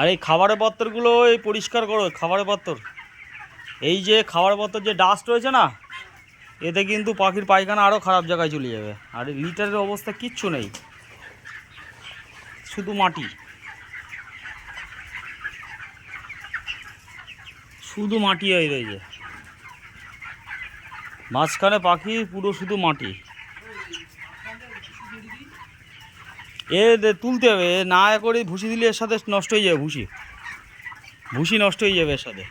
আর এই খাবারের পাত্রগুলো এই পরিষ্কার করো, খাবারের পাত্র, এই যে খাবারের পাত্র যে ডাস্ট রয়েছে না, এতে কিন্তু পাখির পায়খানা আরও খারাপ জায়গায় চলে যাবে। আর এই লিটারের অবস্থা কিচ্ছু নেই, শুধু মাটি, শুধু মাটি হয়ে রয়েছে মাঝখানে, পাখি পুরো শুধু মাটি। তুলতে হবে, না করে ভুসি দিলে এর সাথে নষ্ট হয়ে যাবে, ভুসি নষ্ট হয়ে যাবে এর সাথে।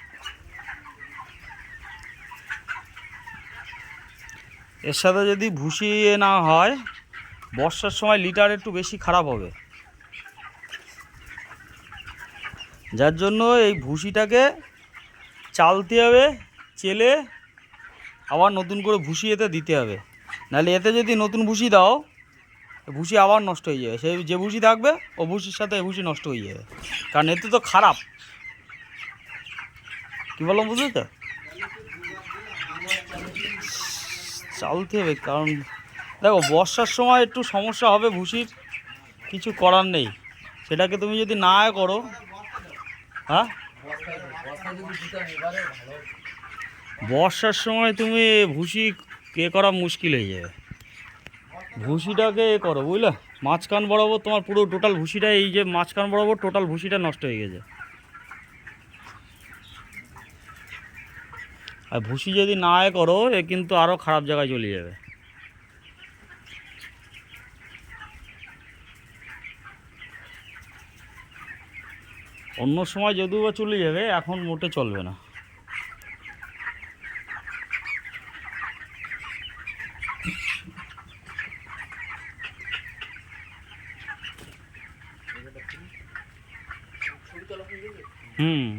এর সাথে যদি ভুসি না হয়, বর্ষার সময় লিটার একটু বেশি খারাপ হবে। যার জন্য এই ভুসিটাকে চালতে হবে, চেলে আবার নতুন করে ভুসি এতে দিতে হবে। নাহলে এতে যদি নতুন ভুসি দাও, ভুসি আবার নষ্ট হয়ে যাবে। সেই যে ভুসি থাকবে ও ভুসির সাথে ভুসি নষ্ট হয়ে যাবে, কারণ এতে তো খারাপ। কী বললাম বুঝলি তো? চালতে হবে, কারণ দেখো বর্ষার সময় একটু সমস্যা হবে ভুসির, কিছু করার নেই। সেটাকে তুমি যদি না করো, হ্যাঁ, বর্ষার সময় তুমি ভুসি করা মুশকিল হয়ে যাবে। ভুসিটাকে করো, বুঝলে, মাঝখান বরাবর তোমার পুরো টোটাল ভুসিটা, এই যে মাঝখান বরাবর টোটাল ভুসিটা নষ্ট হয়ে গেছে। আর ভুসি যদি না করো, এ কিন্তু আরও খারাপ জায়গায় চলে যাবে। অন্য সময় যদিও বা চলে যাবে, এখন মোটে চলবে না। হুম।